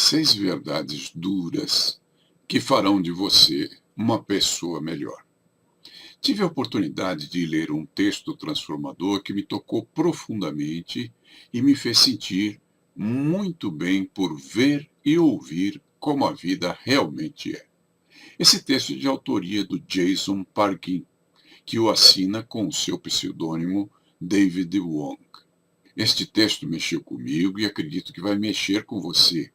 6 verdades duras que farão de você uma pessoa melhor. Tive a oportunidade de ler um texto transformador que me tocou profundamente e me fez sentir muito bem por ver e ouvir como a vida realmente é. Esse texto é de autoria do Jason Parkin, que o assina com o seu pseudônimo David Wong. Este texto mexeu comigo e acredito que vai mexer com você,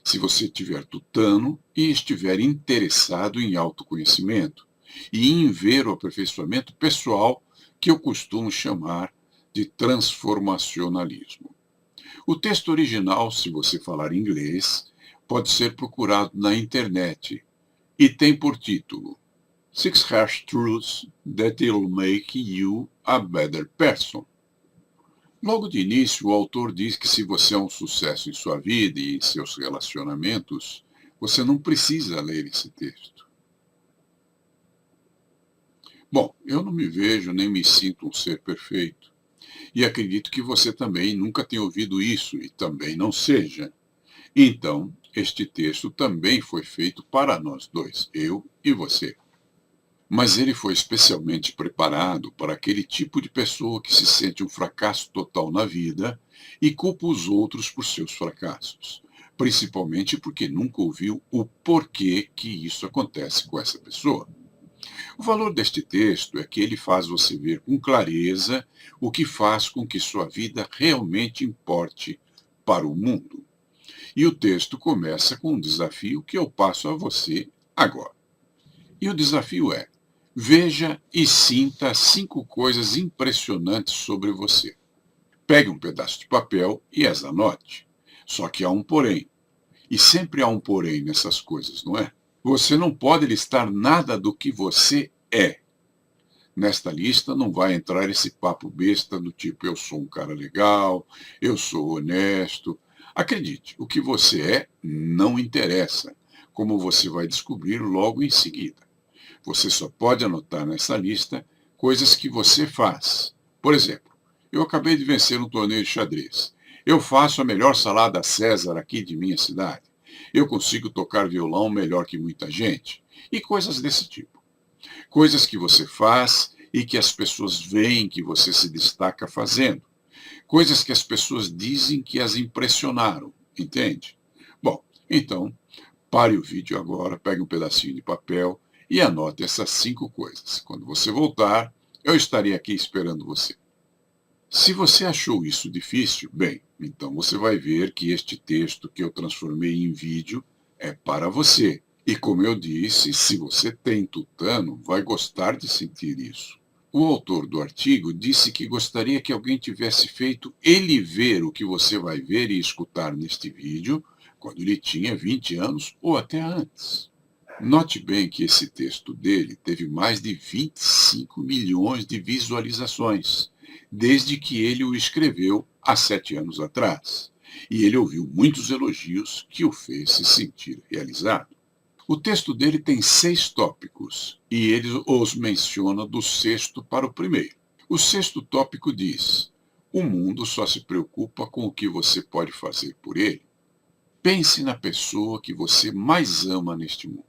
se você estiver tutano e estiver interessado em autoconhecimento e em ver o aperfeiçoamento pessoal que eu costumo chamar de transformacionalismo. O texto original, se você falar inglês, pode ser procurado na internet e tem por título Six Harsh Truths That Will Make You a Better Person. Logo de início, o autor diz que se você é um sucesso em sua vida e em seus relacionamentos, você não precisa ler esse texto. Bom, eu não me vejo nem me sinto um ser perfeito. E acredito que você também nunca tenha ouvido isso e também não seja. Então, este texto também foi feito para nós dois, eu e você. Mas ele foi especialmente preparado para aquele tipo de pessoa que se sente um fracasso total na vida e culpa os outros por seus fracassos, principalmente porque nunca ouviu o porquê que isso acontece com essa pessoa. O valor deste texto é que ele faz você ver com clareza o que faz com que sua vida realmente importe para o mundo. E o texto começa com um desafio que eu passo a você agora. E o desafio é: veja e sinta 5 coisas impressionantes sobre você. Pegue um pedaço de papel e as anote. Só que há um porém. E sempre há um porém nessas coisas, não é? Você não pode listar nada do que você é. Nesta lista não vai entrar esse papo besta do tipo: eu sou um cara legal, eu sou honesto. Acredite, o que você é não interessa, como você vai descobrir logo em seguida. Você só pode anotar nessa lista coisas que você faz. Por exemplo, eu acabei de vencer um torneio de xadrez. Eu faço a melhor salada César aqui de minha cidade. Eu consigo tocar violão melhor que muita gente. E coisas desse tipo. Coisas que você faz e que as pessoas veem que você se destaca fazendo. Coisas que as pessoas dizem que as impressionaram. Entende? Bom, então, pare o vídeo agora, pegue um pedacinho de papel e anote essas 5 coisas. Quando você voltar, eu estarei aqui esperando você. Se você achou isso difícil, bem, então você vai ver que este texto que eu transformei em vídeo é para você. E como eu disse, se você tem tutano, vai gostar de sentir isso. O autor do artigo disse que gostaria que alguém tivesse feito ele ver o que você vai ver e escutar neste vídeo quando ele tinha 20 anos ou até antes. Note bem que esse texto dele teve mais de 25 milhões de visualizações, desde que ele o escreveu há 7 anos atrás. E ele ouviu muitos elogios que o fez se sentir realizado. O texto dele tem 6 tópicos, e ele os menciona do 6º para o primeiro. O 6º tópico diz: o mundo só se preocupa com o que você pode fazer por ele. Pense na pessoa que você mais ama neste mundo.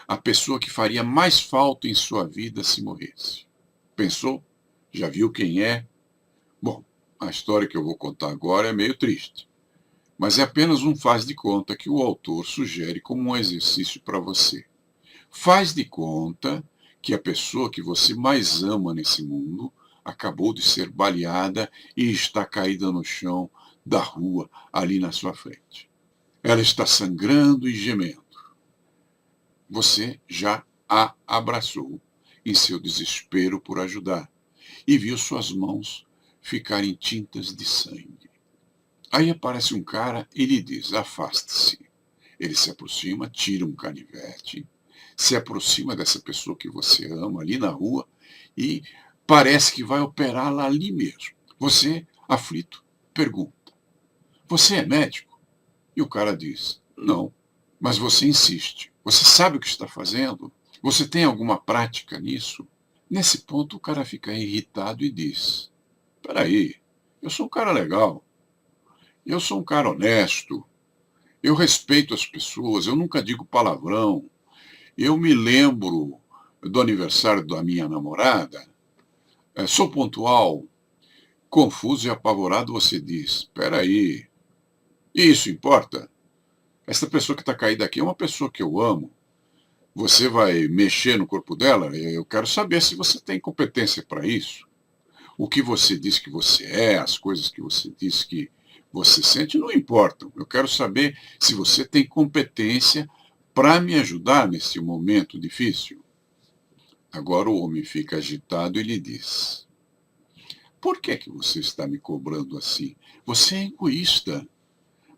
A pessoa que faria mais falta em sua vida se morresse. Pensou? Já viu quem é? Bom, a história que eu vou contar agora é meio triste, mas é apenas um faz de conta que o autor sugere como um exercício para você. Faz de conta que a pessoa que você mais ama nesse mundo acabou de ser baleada e está caída no chão da rua ali na sua frente. Ela está sangrando e gemendo. Você já a abraçou em seu desespero por ajudar e viu suas mãos ficarem tintas de sangue. Aí aparece um cara e lhe diz: afaste-se. Ele se aproxima, tira um canivete, se aproxima dessa pessoa que você ama ali na rua e parece que vai operá-la ali mesmo. Você, aflito, pergunta: você é médico? E o cara diz: não. Mas você insiste. Você sabe o que está fazendo? Você tem alguma prática nisso? Nesse ponto, o cara fica irritado e diz: espera aí, eu sou um cara legal. Eu sou um cara honesto. Eu respeito as pessoas, eu nunca digo palavrão. Eu me lembro do aniversário da minha namorada, sou pontual, confuso e apavorado, você diz, espera aí, isso importa? Essa pessoa que está caída aqui é uma pessoa que eu amo. Você vai mexer no corpo dela? Eu quero saber se você tem competência para isso. O que você diz que você é, as coisas que você diz que você sente, não importam. Eu quero saber se você tem competência para me ajudar nesse momento difícil. Agora o homem fica agitado e lhe diz: por que você está me cobrando assim? Você é egoísta.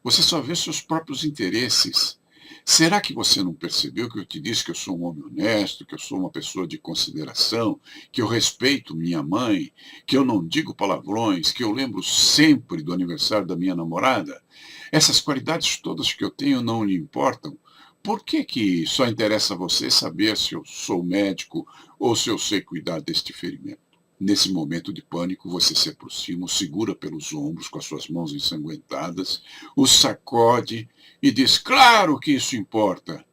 Você só vê seus próprios interesses. Será que você não percebeu que eu te disse que eu sou um homem honesto, que eu sou uma pessoa de consideração, que eu respeito minha mãe, que eu não digo palavrões, que eu lembro sempre do aniversário da minha namorada? Essas qualidades todas que eu tenho não lhe importam? Por que só interessa a você saber se eu sou médico ou se eu sei cuidar deste ferimento? Nesse momento de pânico, você se aproxima, o segura pelos ombros com as suas mãos ensanguentadas, o sacode e diz: claro que isso importa.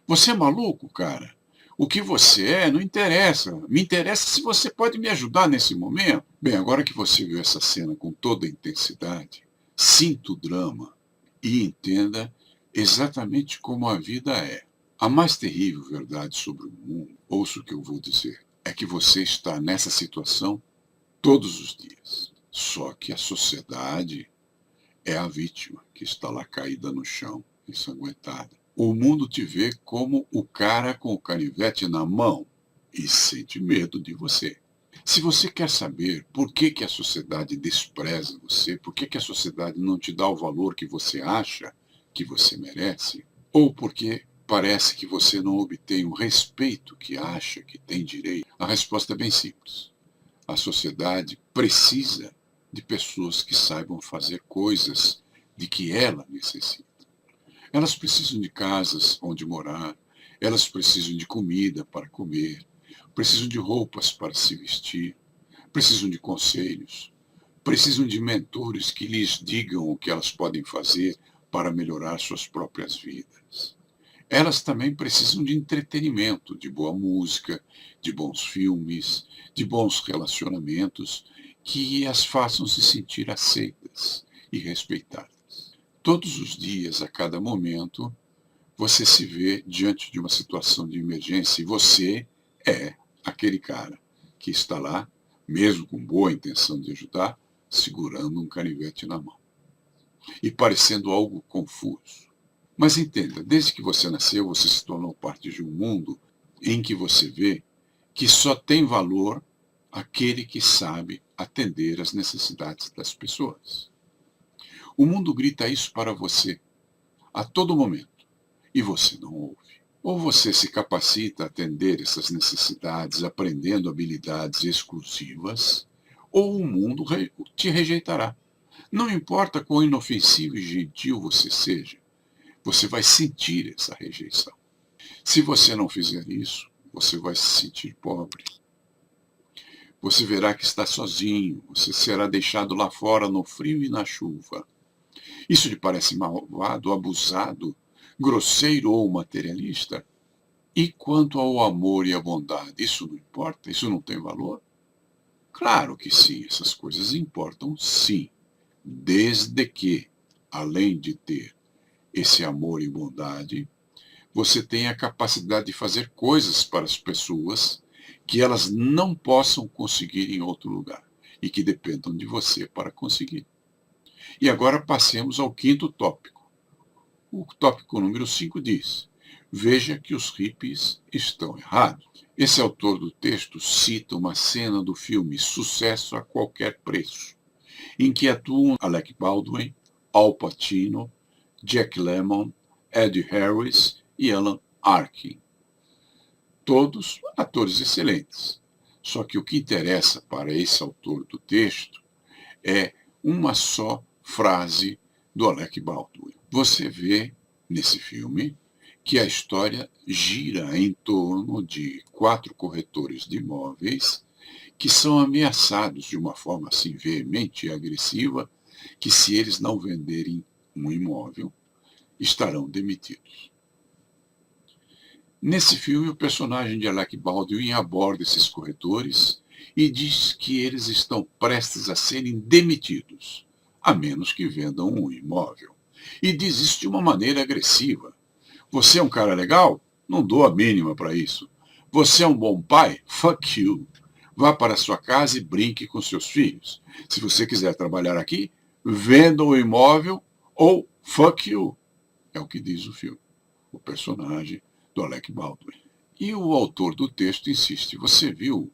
Você é maluco, cara? O que você é não interessa. Me interessa se você pode me ajudar nesse momento. Bem, agora que você viu essa cena com toda a intensidade, sinta o drama e entenda exatamente como a vida é. A mais terrível verdade sobre o mundo, ouça o que eu vou dizer, é que você está nessa situação todos os dias. Só que a sociedade é a vítima que está lá caída no chão, ensanguentada. O mundo te vê como o cara com o canivete na mão e sente medo de você. Se você quer saber por que a sociedade despreza você, por que a sociedade não te dá o valor que você acha que você merece, ou porque parece que você não obtém o respeito que acha que tem direito, a resposta é bem simples. A sociedade precisa de pessoas que saibam fazer coisas de que ela necessita. Elas precisam de casas onde morar, elas precisam de comida para comer, precisam de roupas para se vestir, precisam de conselhos, precisam de mentores que lhes digam o que elas podem fazer para melhorar suas próprias vidas. Elas também precisam de entretenimento, de boa música, de bons filmes, de bons relacionamentos que as façam se sentir aceitas e respeitadas. Todos os dias, a cada momento, você se vê diante de uma situação de emergência e você é aquele cara que está lá, mesmo com boa intenção de ajudar, segurando um canivete na mão e parecendo algo confuso. Mas entenda, desde que você nasceu, você se tornou parte de um mundo em que você vê que só tem valor aquele que sabe atender às necessidades das pessoas. O mundo grita isso para você a todo momento e você não ouve. Ou você se capacita a atender essas necessidades aprendendo habilidades exclusivas, ou o mundo te rejeitará. Não importa quão inofensivo e gentil você seja, você vai sentir essa rejeição. Se você não fizer isso, você vai se sentir pobre. Você verá que está sozinho, você será deixado lá fora no frio e na chuva. Isso lhe parece malvado, abusado, grosseiro ou materialista? E quanto ao amor e à bondade, isso não importa? Isso não tem valor? Claro que sim, essas coisas importam sim, desde que, além de ter esse amor e bondade, você tenha a capacidade de fazer coisas para as pessoas que elas não possam conseguir em outro lugar e que dependam de você para conseguir. E agora passemos ao quinto tópico. O tópico número 5 diz: veja que os hippies estão errados. Esse autor do texto cita uma cena do filme Sucesso a Qualquer Preço, em que atuam Alec Baldwin, Al Pacino, Jack Lemmon, Ed Harris e Alan Arkin. Todos atores excelentes. Só que o que interessa para esse autor do texto é uma só frase do Alec Baldwin. Você vê nesse filme que a história gira em torno de 4 corretores de imóveis que são ameaçados de uma forma assim veemente e agressiva, que se eles não venderem um imóvel, estarão demitidos. Nesse filme, o personagem de Alec Baldwin aborda esses corretores e diz que eles estão prestes a serem demitidos, a menos que vendam um imóvel. E diz isso de uma maneira agressiva. Você é um cara legal? Não dou a mínima para isso. Você é um bom pai? Fuck you. Vá para sua casa e brinque com seus filhos. Se você quiser trabalhar aqui, venda o imóvel ou fuck you. É o que diz o filme, o personagem do Alec Baldwin. E o autor do texto insiste. Você viu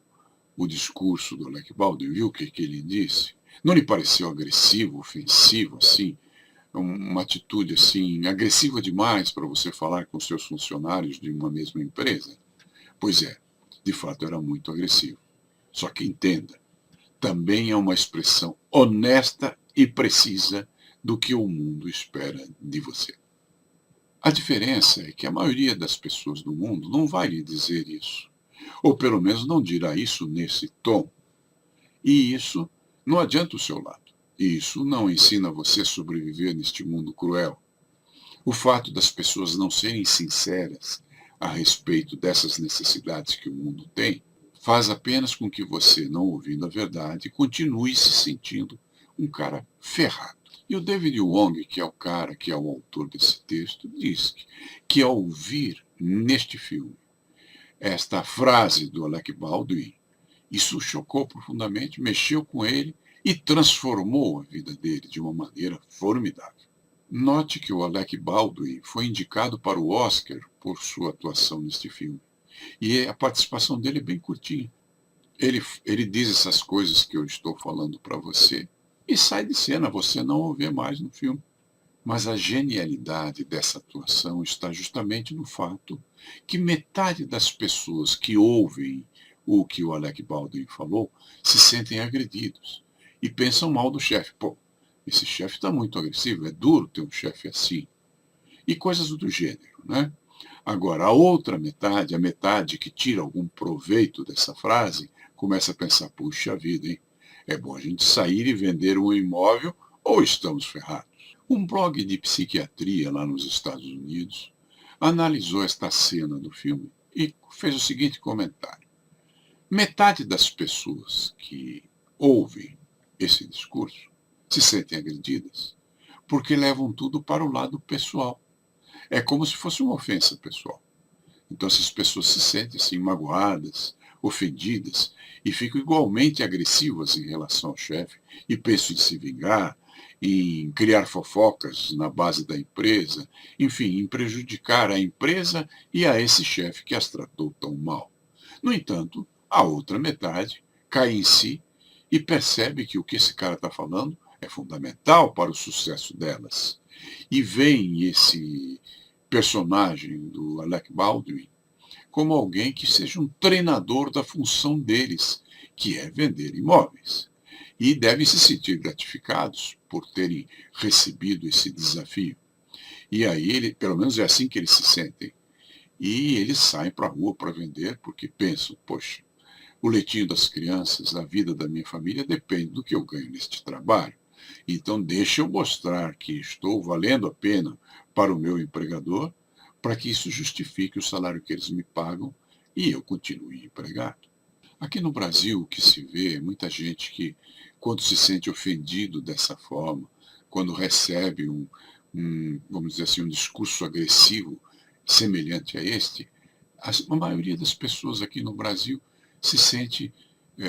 o discurso do Alec Baldwin? Viu o que ele disse? Não lhe pareceu agressivo, ofensivo, assim? Uma atitude assim, agressiva demais para você falar com seus funcionários de uma mesma empresa? Pois é, de fato era muito agressivo. Só que entenda, também é uma expressão honesta e precisa do que o mundo espera de você. A diferença é que a maioria das pessoas do mundo não vai lhe dizer isso, ou pelo menos não dirá isso nesse tom. E isso não adianta o seu lado. E isso não ensina você a sobreviver neste mundo cruel. O fato das pessoas não serem sinceras a respeito dessas necessidades que o mundo tem, faz apenas com que você, não ouvindo a verdade, continue se sentindo um cara ferrado. E o David Wong, que é o cara que é o autor desse texto, diz que ao ouvir neste filme esta frase do Alec Baldwin, isso o chocou profundamente, mexeu com ele e transformou a vida dele de uma maneira formidável. Note que o Alec Baldwin foi indicado para o Oscar por sua atuação neste filme. E a participação dele é bem curtinha. Ele diz essas coisas que eu estou falando para você e sai de cena, você não o vê mais no filme. Mas a genialidade dessa atuação está justamente no fato que metade das pessoas que ouvem o que o Alec Baldwin falou se sentem agredidos e pensam mal do chefe. Pô, esse chefe está muito agressivo, é duro ter um chefe assim. E coisas do gênero, né? Agora, a outra metade, a metade que tira algum proveito dessa frase, começa a pensar, puxa vida, hein? É bom a gente sair e vender um imóvel ou estamos ferrados. Um blog de psiquiatria lá nos Estados Unidos analisou esta cena do filme e fez o seguinte comentário. Metade das pessoas que ouvem esse discurso se sentem agredidas porque levam tudo para o lado pessoal. É como se fosse uma ofensa pessoal. Então essas pessoas se sentem assim magoadas, ofendidas e ficam igualmente agressivas em relação ao chefe e pensam em se vingar, em criar fofocas na base da empresa, enfim, em prejudicar a empresa e a esse chefe que as tratou tão mal. No entanto, a outra metade cai em si e percebe que o que esse cara está falando é fundamental para o sucesso delas. E vem esse personagem do Alec Baldwin como alguém que seja um treinador da função deles, que é vender imóveis. E devem se sentir gratificados por terem recebido esse desafio. E aí, pelo menos é assim que eles se sentem. E eles saem para a rua para vender porque pensam, poxa, o leitinho das crianças, a vida da minha família depende do que eu ganho neste trabalho. Então deixa eu mostrar que estou valendo a pena para o meu empregador, para que isso justifique o salário que eles me pagam e eu continue empregado. Aqui no Brasil, o que se vê é muita gente que, quando se sente ofendido dessa forma, quando recebe vamos dizer assim, um discurso agressivo semelhante a este, a maioria das pessoas aqui no Brasil se sente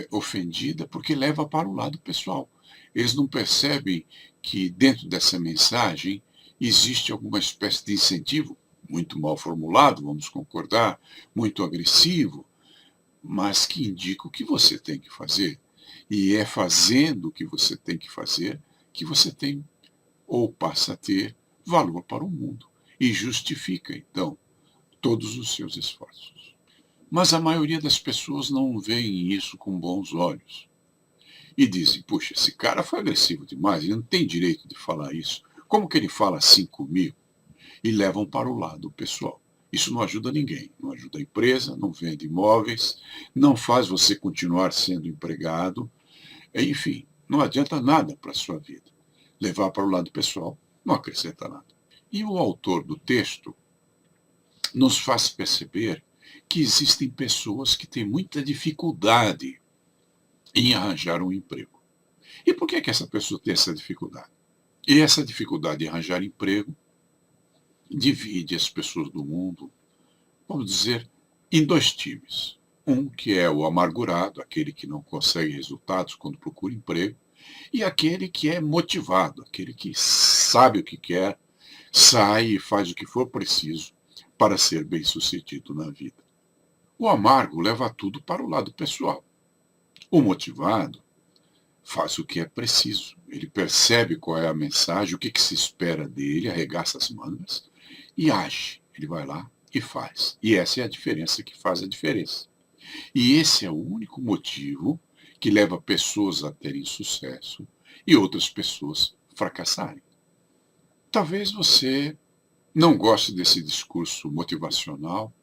ofendida porque leva para o lado pessoal. Eles não percebem que dentro dessa mensagem existe alguma espécie de incentivo, muito mal formulado, vamos concordar, muito agressivo, mas que indica o que você tem que fazer. E é fazendo o que você tem que fazer que você tem ou passa a ter valor para o mundo. E justifica, então, todos os seus esforços. Mas a maioria das pessoas não veem isso com bons olhos. E dizem, puxa, esse cara foi agressivo demais, ele não tem direito de falar isso. Como que ele fala assim comigo? E levam para o lado pessoal. Isso não ajuda ninguém, não ajuda a empresa, não vende imóveis, não faz você continuar sendo empregado, enfim, não adianta nada para a sua vida. Levar para o lado pessoal não acrescenta nada. E o autor do texto nos faz perceber que existem pessoas que têm muita dificuldade em arranjar um emprego. E por que essa pessoa tem essa dificuldade? E essa dificuldade em arranjar emprego divide as pessoas do mundo, vamos dizer, em dois times. Um que é o amargurado, aquele que não consegue resultados quando procura emprego, e aquele que é motivado, aquele que sabe o que quer, sai e faz o que for preciso para ser bem-sucedido na vida. O amargo leva tudo para o lado pessoal. O motivado faz o que é preciso. Ele percebe qual é a mensagem, o que se espera dele, arregaça as mangas e age. Ele vai lá e faz. E essa é a diferença que faz a diferença. E esse é o único motivo que leva pessoas a terem sucesso e outras pessoas fracassarem. Talvez você não goste desse discurso motivacional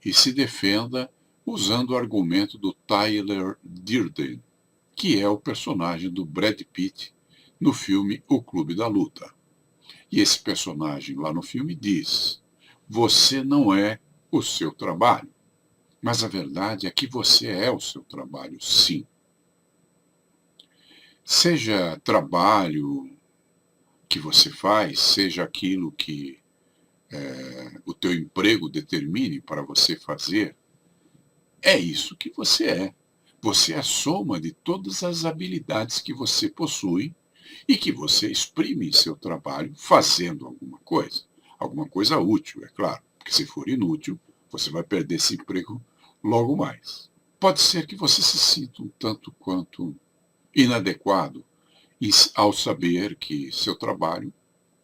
e se defenda usando o argumento do Tyler Durden, que é o personagem do Brad Pitt no filme O Clube da Luta. E esse personagem lá no filme diz: você não é o seu trabalho. Mas a verdade é que você é o seu trabalho, sim. Seja trabalho que você faz, seja aquilo que o teu emprego determine para você fazer, é isso que você é. Você é a soma de todas as habilidades que você possui e que você exprime em seu trabalho fazendo alguma coisa útil, é claro, porque se for inútil, você vai perder esse emprego logo mais. Pode ser que você se sinta um tanto quanto inadequado ao saber que seu trabalho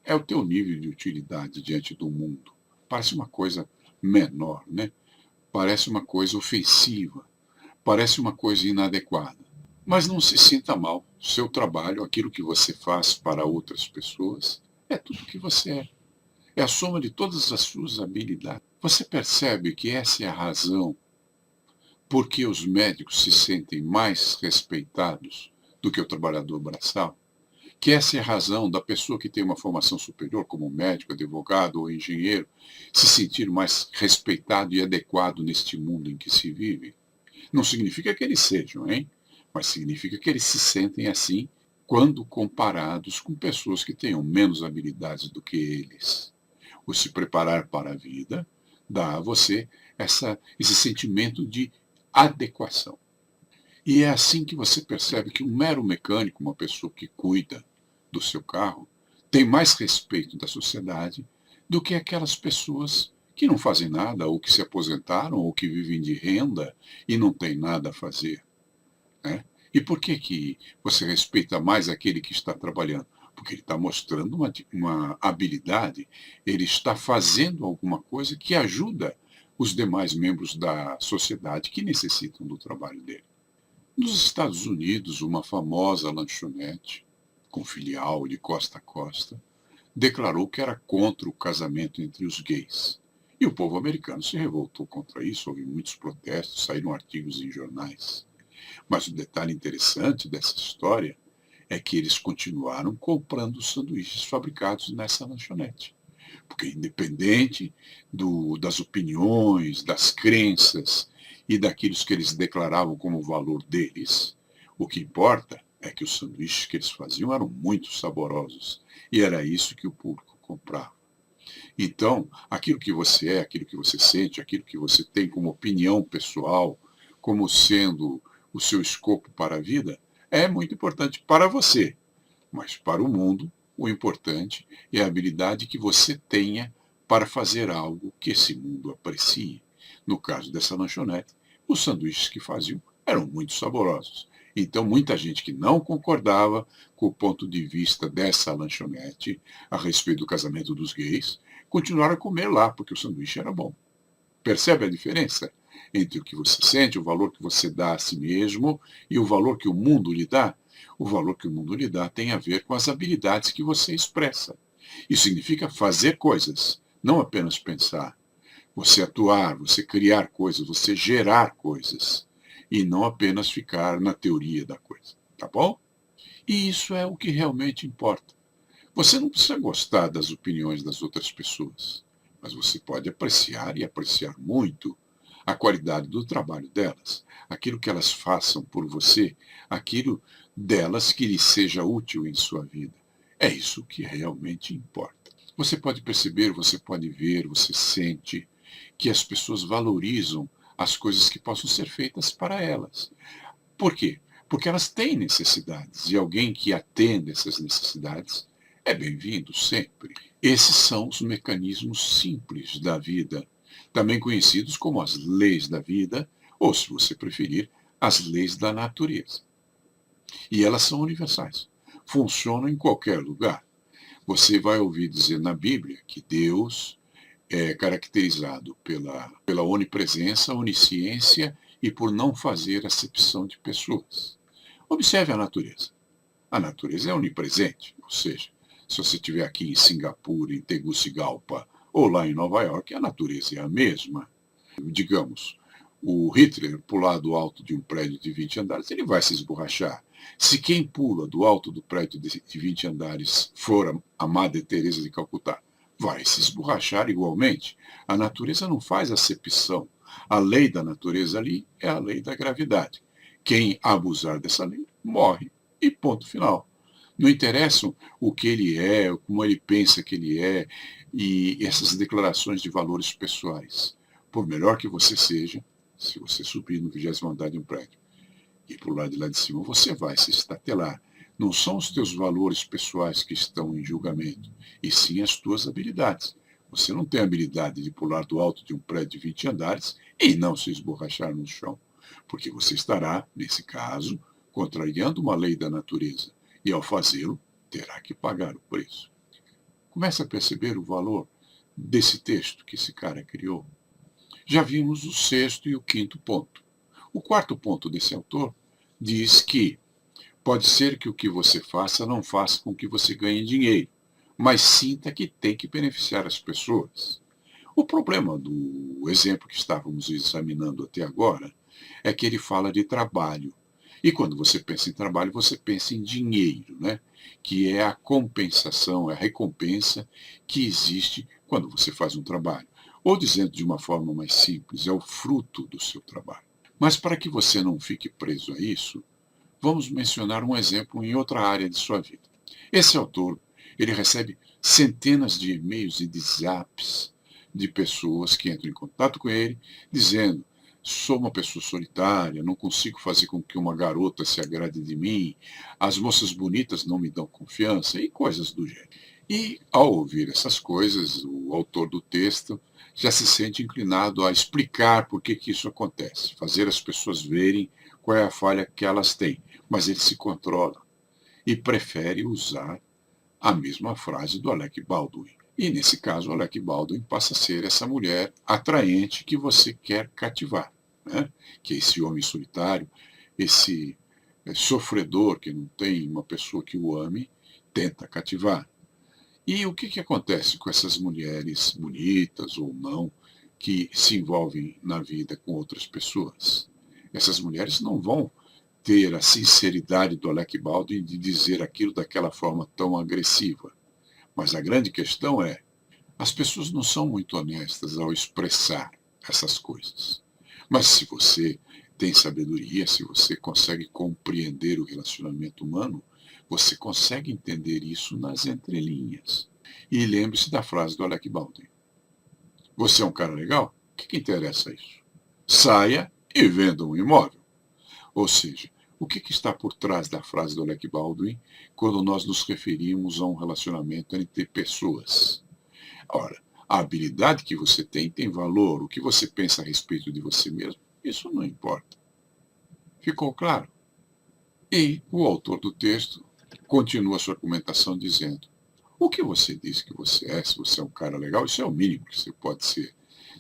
é o teu nível de utilidade diante do mundo. Parece uma coisa menor, né? Parece uma coisa ofensiva, parece uma coisa inadequada. Mas não se sinta mal. Seu trabalho, aquilo que você faz para outras pessoas, é tudo que você é. É a soma de todas as suas habilidades. Você percebe que essa é a razão por que os médicos se sentem mais respeitados do que o trabalhador braçal? Que essa é a razão da pessoa que tem uma formação superior, como médico, advogado ou engenheiro, se sentir mais respeitado e adequado neste mundo em que se vive? Não significa que eles sejam, hein? Mas significa que eles se sentem assim quando comparados com pessoas que tenham menos habilidades do que eles. O se preparar para a vida dá a você esse sentimento de adequação. E é assim que você percebe que um mero mecânico, uma pessoa que cuida do seu carro, tem mais respeito da sociedade do que aquelas pessoas que não fazem nada, ou que se aposentaram, ou que vivem de renda e não têm nada a fazer. Né? E por que você respeita mais aquele que está trabalhando? Porque ele está mostrando uma habilidade, ele está fazendo alguma coisa que ajuda os demais membros da sociedade que necessitam do trabalho dele. Nos Estados Unidos, uma famosa lanchonete, com filial de costa a costa, declarou que era contra o casamento entre os gays. E o povo americano se revoltou contra isso, houve muitos protestos, saíram artigos em jornais. Mas o detalhe interessante dessa história é que eles continuaram comprando os sanduíches fabricados nessa lanchonete. Porque independente das opiniões, das crenças e daquilo que eles declaravam como valor deles, o que importa é que os sanduíches que eles faziam eram muito saborosos. E era isso que o público comprava. Então, aquilo que você é, aquilo que você sente, aquilo que você tem como opinião pessoal, como sendo o seu escopo para a vida, é muito importante para você. Mas para o mundo, o importante é a habilidade que você tenha para fazer algo que esse mundo aprecie. No caso dessa lanchonete, os sanduíches que faziam eram muito saborosos. Então, muita gente que não concordava com o ponto de vista dessa lanchonete a respeito do casamento dos gays, continuaram a comer lá, porque o sanduíche era bom. Percebe a diferença entre o que você sente, o valor que você dá a si mesmo e o valor que o mundo lhe dá? O valor que o mundo lhe dá tem a ver com as habilidades que você expressa. Isso significa fazer coisas, não apenas pensar. Você atuar, você criar coisas, você gerar coisas. E não apenas ficar na teoria da coisa. Tá bom? E isso é o que realmente importa. Você não precisa gostar das opiniões das outras pessoas, mas você pode apreciar e apreciar muito a qualidade do trabalho delas, aquilo que elas façam por você, aquilo delas que lhe seja útil em sua vida. É isso que realmente importa. Você pode perceber, você pode ver, você sente que as pessoas valorizam as coisas que possam ser feitas para elas. Por quê? Porque elas têm necessidades e alguém que atende essas necessidades é bem-vindo sempre. Esses são os mecanismos simples da vida, também conhecidos como as leis da vida, ou, se você preferir, as leis da natureza. E elas são universais. Funcionam em qualquer lugar. Você vai ouvir dizer na Bíblia que Deus é caracterizado pela onipresença, onisciência e por não fazer acepção de pessoas. Observe a natureza. A natureza é onipresente, ou seja, se você estiver aqui em Singapura, em Tegucigalpa ou lá em Nova York, a natureza é a mesma. Digamos, o Hitler pular do alto de um prédio de 20 andares, ele vai se esborrachar. Se quem pula do alto do prédio de 20 andares for a Madre Teresa de Calcutá, vai se esborrachar igualmente. A natureza não faz acepção. A lei da natureza ali é a lei da gravidade. Quem abusar dessa lei morre. E ponto final. Não interessa o que ele é, como ele pensa que ele é, e essas declarações de valores pessoais. Por melhor que você seja, se você subir no 20º andar de um prédio e pular de lá de cima, você vai se estatelar. Não são os teus valores pessoais que estão em julgamento, e sim as tuas habilidades. Você não tem a habilidade de pular do alto de um prédio de 20 andares e não se esborrachar no chão, porque você estará, nesse caso, contrariando uma lei da natureza, e ao fazê-lo, terá que pagar o preço. Comece a perceber o valor desse texto que esse cara criou. Já vimos o sexto e o quinto ponto. O quarto ponto desse autor diz que pode ser que o que você faça não faça com que você ganhe dinheiro, mas sinta que tem que beneficiar as pessoas. O problema do exemplo que estávamos examinando até agora é que ele fala de trabalho. E quando você pensa em trabalho, você pensa em dinheiro, né? Que é a compensação, é a recompensa que existe quando você faz um trabalho. Ou dizendo de uma forma mais simples, é o fruto do seu trabalho. Mas para que você não fique preso a isso, vamos mencionar um exemplo em outra área de sua vida. Esse autor, ele recebe centenas de e-mails e de zaps de pessoas que entram em contato com ele, dizendo: sou uma pessoa solitária, não consigo fazer com que uma garota se agrade de mim, as moças bonitas não me dão confiança e coisas do gênero. E, ao ouvir essas coisas, o autor do texto já se sente inclinado a explicar por que isso acontece, fazer as pessoas verem qual é a falha que elas têm. Mas ele se controla e prefere usar a mesma frase do Alec Baldwin. E, nesse caso, o Alec Baldwin passa a ser essa mulher atraente que você quer cativar, né? Que é esse homem solitário, esse sofredor que não tem uma pessoa que o ame, tenta cativar. E o que acontece com essas mulheres bonitas ou não que se envolvem na vida com outras pessoas? Essas mulheres não vão ter a sinceridade do Alec Baldwin de dizer aquilo daquela forma tão agressiva. Mas a grande questão é, as pessoas não são muito honestas ao expressar essas coisas. Mas se você tem sabedoria, se você consegue compreender o relacionamento humano, você consegue entender isso nas entrelinhas. E lembre-se da frase do Alec Baldwin. Você é um cara legal? O que interessa isso? Saia e venda um imóvel. Ou seja, o que está por trás da frase do Alec Baldwin quando nós nos referimos a um relacionamento entre pessoas? Ora, a habilidade que você tem valor, o que você pensa a respeito de você mesmo, isso não importa. Ficou claro? E o autor do texto continua a sua argumentação dizendo: o que você diz que você é, se você é um cara legal, isso é o mínimo que você pode ser.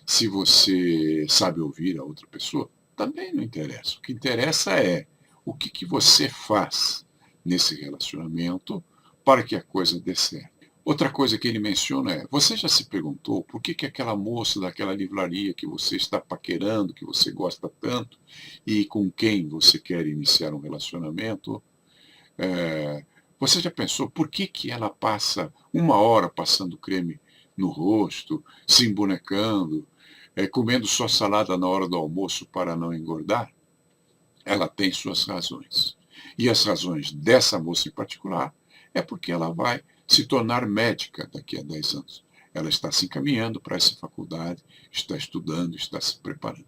Se você sabe ouvir a outra pessoa, também não interessa. O que interessa é o que você faz nesse relacionamento para que a coisa dê certo. Outra coisa que ele menciona é: você já se perguntou por que aquela moça daquela livraria que você está paquerando, que você gosta tanto, e com quem você quer iniciar um relacionamento, Você já pensou por que que ela passa 1 hora passando creme no rosto, se embonecando, comendo só salada na hora do almoço para não engordar? Ela tem suas razões. E as razões dessa moça em particular é porque ela vai se tornar médica daqui a 10 anos. Ela está se encaminhando para essa faculdade, está estudando, está se preparando.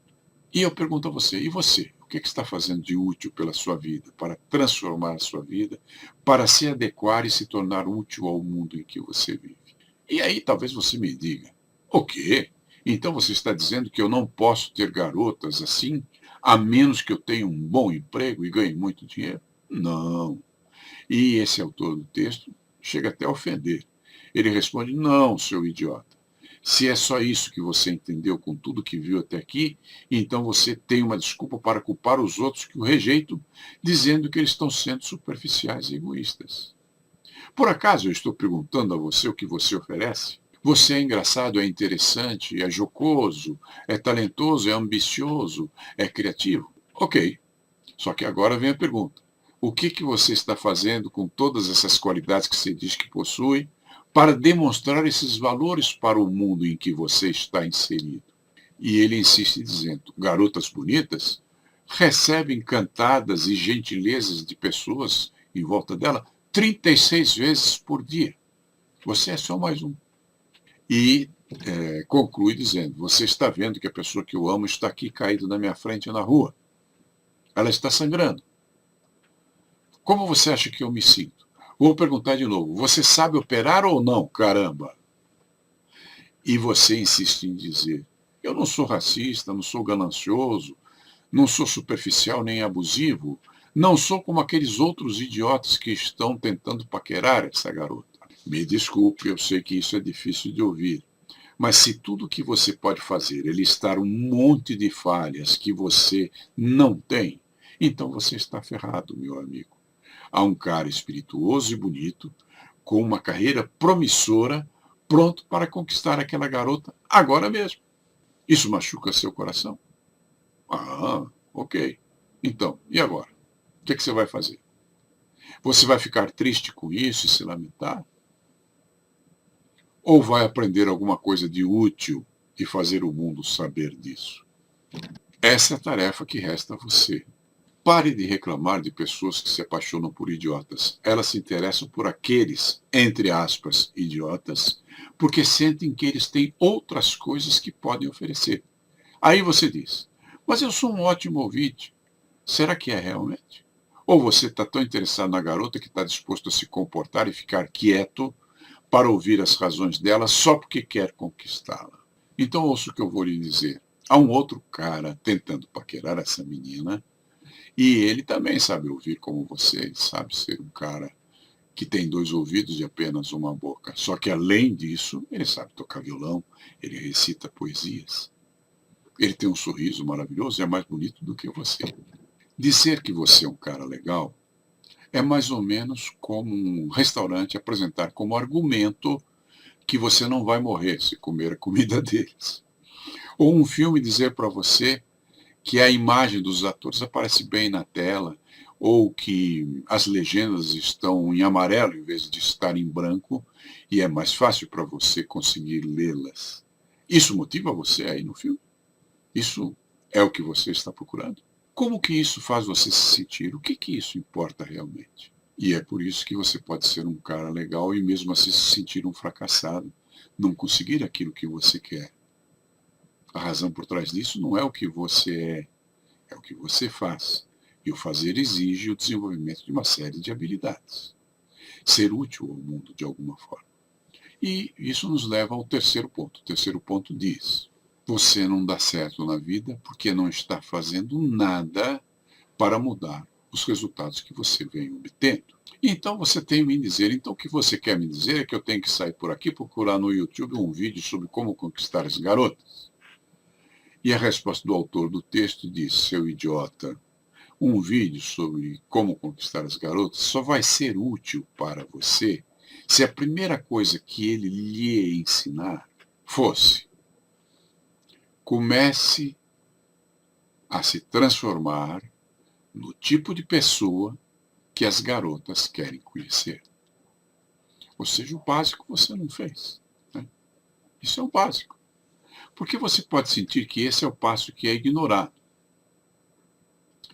E eu pergunto a você, e você? O que está fazendo de útil pela sua vida, para transformar a sua vida, para se adequar e se tornar útil ao mundo em que você vive? E aí talvez você me diga, o quê? Então você está dizendo que eu não posso ter garotas assim, a menos que eu tenha um bom emprego e ganhe muito dinheiro? Não. E esse autor do texto chega até a ofender. Ele responde, não, seu idiota. Se é só isso que você entendeu com tudo que viu até aqui, então você tem uma desculpa para culpar os outros que o rejeitam, dizendo que eles estão sendo superficiais e egoístas. Por acaso eu estou perguntando a você o que você oferece? Você é engraçado, é interessante, é jocoso, é talentoso, é ambicioso, é criativo? Ok. Só que agora vem a pergunta. O que que você está fazendo com todas essas qualidades que você diz que possui para demonstrar esses valores para o mundo em que você está inserido? E ele insiste dizendo, garotas bonitas recebem cantadas e gentilezas de pessoas em volta dela 36 vezes por dia. Você é só mais um. E conclui dizendo, você está vendo que a pessoa que eu amo está aqui caída na minha frente na rua. Ela está sangrando. Como você acha que eu me sinto? Vou perguntar de novo, você sabe operar ou não, caramba? E você insiste em dizer, eu não sou racista, não sou ganancioso, não sou superficial nem abusivo, não sou como aqueles outros idiotas que estão tentando paquerar essa garota. Me desculpe, eu sei que isso é difícil de ouvir, mas se tudo que você pode fazer é listar um monte de falhas que você não tem, então você está ferrado, meu amigo. Há um cara espirituoso e bonito, com uma carreira promissora, pronto para conquistar aquela garota agora mesmo. Isso machuca seu coração? Ah, ok. Então, e agora? O que é que você vai fazer? Você vai ficar triste com isso e se lamentar? Ou vai aprender alguma coisa de útil e fazer o mundo saber disso? Essa é a tarefa que resta a você. Pare de reclamar de pessoas que se apaixonam por idiotas. Elas se interessam por aqueles, entre aspas, idiotas, porque sentem que eles têm outras coisas que podem oferecer. Aí você diz, mas eu sou um ótimo ouvinte. Será que é realmente? Ou você está tão interessado na garota que está disposto a se comportar e ficar quieto para ouvir as razões dela só porque quer conquistá-la? Então ouça o que eu vou lhe dizer. Há um outro cara tentando paquerar essa menina, e ele também sabe ouvir como você, ele sabe ser um cara que tem 2 ouvidos e apenas uma boca. Só que além disso, ele sabe tocar violão, ele recita poesias. Ele tem um sorriso maravilhoso e é mais bonito do que você. Dizer que você é um cara legal é mais ou menos como um restaurante apresentar como argumento que você não vai morrer se comer a comida deles. Ou um filme dizer para você que a imagem dos atores aparece bem na tela, ou que as legendas estão em amarelo em vez de estar em branco, e é mais fácil para você conseguir lê-las. Isso motiva você aí no filme? Isso é o que você está procurando? Como que isso faz você se sentir? O que que isso importa realmente? E é por isso que você pode ser um cara legal e mesmo assim se sentir um fracassado, não conseguir aquilo que você quer. A razão por trás disso não é o que você é o que você faz. E o fazer exige o desenvolvimento de uma série de habilidades. Ser útil ao mundo de alguma forma. E isso nos leva ao terceiro ponto. O terceiro ponto diz: você não dá certo na vida porque não está fazendo nada para mudar os resultados que você vem obtendo. Então você tem que me dizer, então o que você quer me dizer é que eu tenho que sair por aqui e procurar no YouTube um vídeo sobre como conquistar as garotas? E a resposta do autor do texto diz, seu idiota, um vídeo sobre como conquistar as garotas só vai ser útil para você se a primeira coisa que ele lhe ensinar fosse: comece a se transformar no tipo de pessoa que as garotas querem conhecer. Ou seja, o básico você não fez, né? Isso é o básico. Porque você pode sentir que esse é o passo que é ignorado.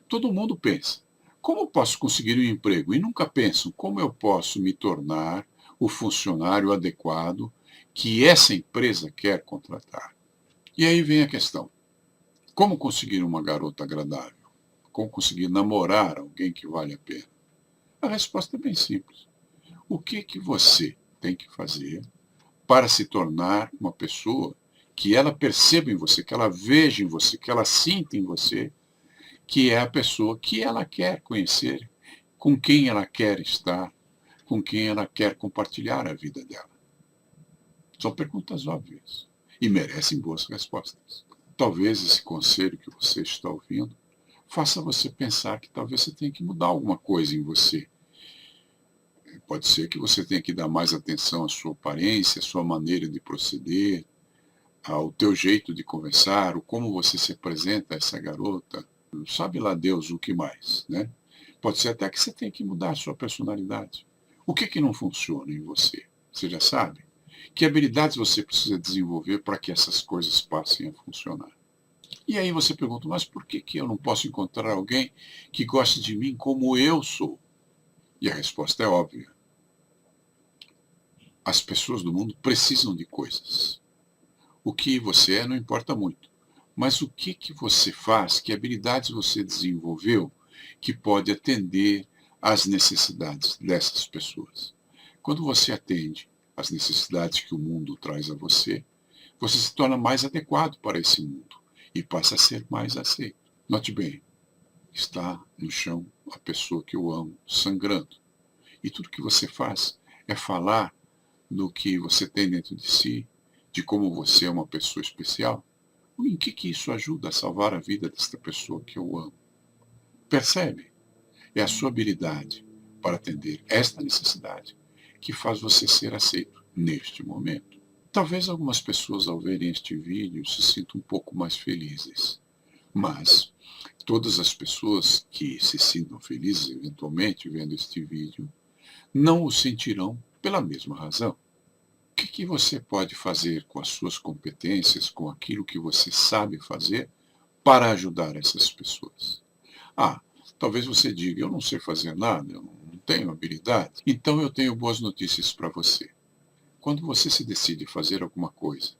Todo mundo pensa, como eu posso conseguir um emprego? E nunca pensam, como eu posso me tornar o funcionário adequado que essa empresa quer contratar? E aí vem a questão, como conseguir uma garota agradável? Como conseguir namorar alguém que vale a pena? A resposta é bem simples. O que você tem que fazer para se tornar uma pessoa que ela perceba em você, que ela veja em você, que ela sinta em você, que é a pessoa que ela quer conhecer, com quem ela quer estar, com quem ela quer compartilhar a vida dela? São perguntas óbvias e merecem boas respostas. Talvez esse conselho que você está ouvindo faça você pensar que talvez você tenha que mudar alguma coisa em você. Pode ser que você tenha que dar mais atenção à sua aparência, à sua maneira de proceder, ao teu jeito de conversar, o como você se apresenta a essa garota. Sabe lá Deus o que mais, né? Pode ser até que você tenha que mudar a sua personalidade. O que não funciona em você? Você já sabe? Que habilidades você precisa desenvolver para que essas coisas passem a funcionar? E aí você pergunta, mas por que eu não posso encontrar alguém que goste de mim como eu sou? E a resposta é óbvia. As pessoas do mundo precisam de coisas. O que você é não importa muito. Mas o que você faz, que habilidades você desenvolveu que pode atender às necessidades dessas pessoas? Quando você atende às necessidades que o mundo traz a você, você se torna mais adequado para esse mundo e passa a ser mais aceito. Note bem, está no chão a pessoa que eu amo, sangrando. E tudo que você faz é falar do que você tem dentro de si, de como você é uma pessoa especial. Em que isso ajuda a salvar a vida desta pessoa que eu amo? Percebe? É a sua habilidade para atender esta necessidade que faz você ser aceito neste momento. Talvez algumas pessoas, ao verem este vídeo, se sintam um pouco mais felizes. Mas todas as pessoas que se sintam felizes, eventualmente, vendo este vídeo, não o sentirão pela mesma razão. O que você pode fazer com as suas competências, com aquilo que você sabe fazer, para ajudar essas pessoas? Ah, talvez você diga, eu não sei fazer nada, eu não tenho habilidade. Então eu tenho boas notícias para você. Quando você se decide fazer alguma coisa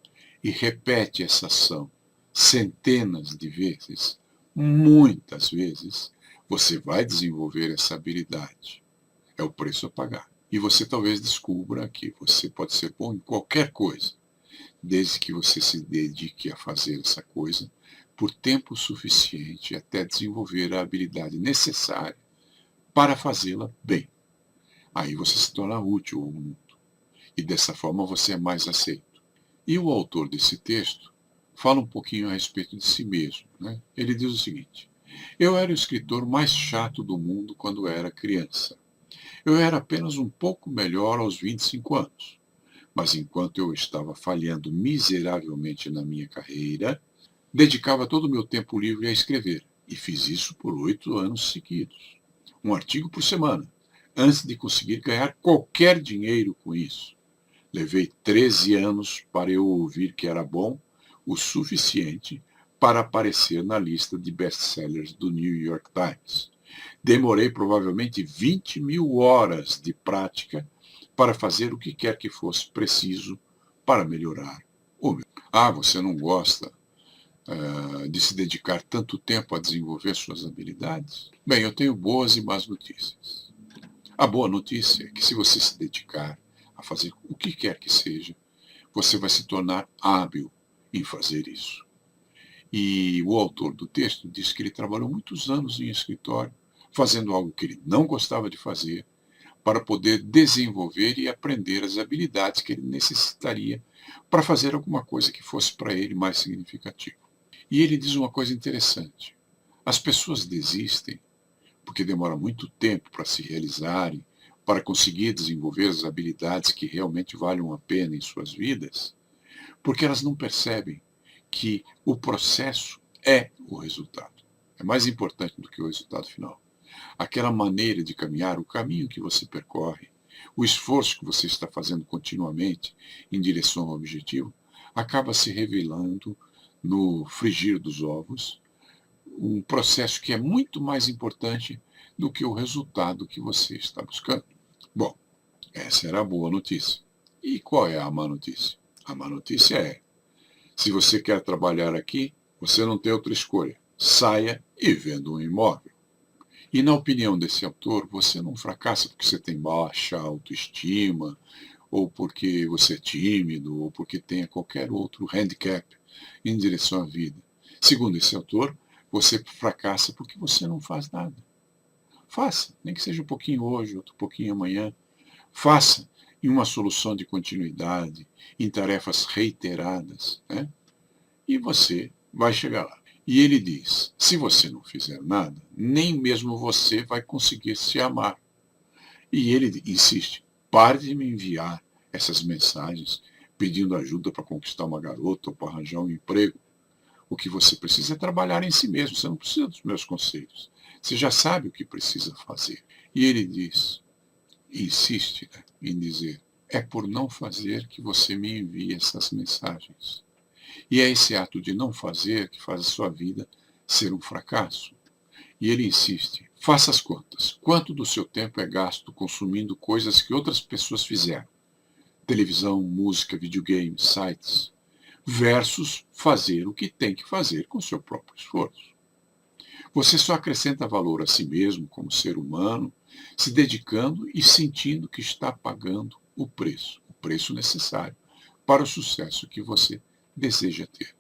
e repete essa ação centenas de vezes, muitas vezes, você vai desenvolver essa habilidade. É o preço a pagar. E você talvez descubra que você pode ser bom em qualquer coisa, desde que você se dedique a fazer essa coisa por tempo suficiente até desenvolver a habilidade necessária para fazê-la bem. Aí você se torna útil ao mundo. E dessa forma você é mais aceito. E o autor desse texto fala um pouquinho a respeito de si mesmo, né? Ele diz o seguinte: eu era o escritor mais chato do mundo quando era criança. Eu era apenas um pouco melhor aos 25 anos. Mas enquanto eu estava falhando miseravelmente na minha carreira, dedicava todo o meu tempo livre a escrever. E fiz isso por 8 anos seguidos. Um artigo por semana, antes de conseguir ganhar qualquer dinheiro com isso. Levei 13 anos para eu ouvir que era bom o suficiente para aparecer na lista de best-sellers do New York Times. Demorei provavelmente 20.000 horas de prática para fazer o que quer que fosse preciso para melhorar o meu. Ah, você não gosta de se dedicar tanto tempo a desenvolver suas habilidades? Bem, eu tenho boas e más notícias. A boa notícia é que se você se dedicar a fazer o que quer que seja, você vai se tornar hábil em fazer isso. E o autor do texto diz que ele trabalhou muitos anos em escritório, fazendo algo que ele não gostava de fazer, para poder desenvolver e aprender as habilidades que ele necessitaria para fazer alguma coisa que fosse para ele mais significativa. E ele diz uma coisa interessante. As pessoas desistem porque demora muito tempo para se realizarem, para conseguir desenvolver as habilidades que realmente valham a pena em suas vidas, porque elas não percebem que o processo é o resultado. É mais importante do que o resultado final. aquela maneira de caminhar, o caminho que você percorre, o esforço que você está fazendo continuamente em direção ao objetivo, acaba se revelando no frigir dos ovos, um processo que é muito mais importante do que o resultado que você está buscando. Bom, essa era a boa notícia. E qual é a má notícia? A má notícia é, se você quer trabalhar aqui, você não tem outra escolha. Saia e venda um imóvel. E na opinião desse autor, você não fracassa porque você tem baixa autoestima, ou porque você é tímido, ou porque tenha qualquer outro handicap em direção à vida. Segundo esse autor, você fracassa porque você não faz nada. Faça, nem que seja um pouquinho hoje, outro pouquinho amanhã. Faça em uma solução de continuidade, em tarefas reiteradas, né? E você vai chegar lá. E ele diz, se você não fizer nada, nem mesmo você vai conseguir se amar. E ele insiste, pare de me enviar essas mensagens pedindo ajuda para conquistar uma garota ou para arranjar um emprego. O que você precisa é trabalhar em si mesmo, você não precisa dos meus conselhos. Você já sabe o que precisa fazer. E ele diz, insiste, né, em dizer, é por não fazer que você me envia essas mensagens. E é esse ato de não fazer que faz a sua vida ser um fracasso. E ele insiste, faça as contas. Quanto do seu tempo é gasto consumindo coisas que outras pessoas fizeram? Televisão, música, videogame, sites. Versus fazer o que tem que fazer com seu próprio esforço. Você só acrescenta valor a si mesmo como ser humano, se dedicando e sentindo que está pagando o preço necessário para o sucesso que você deseja ter.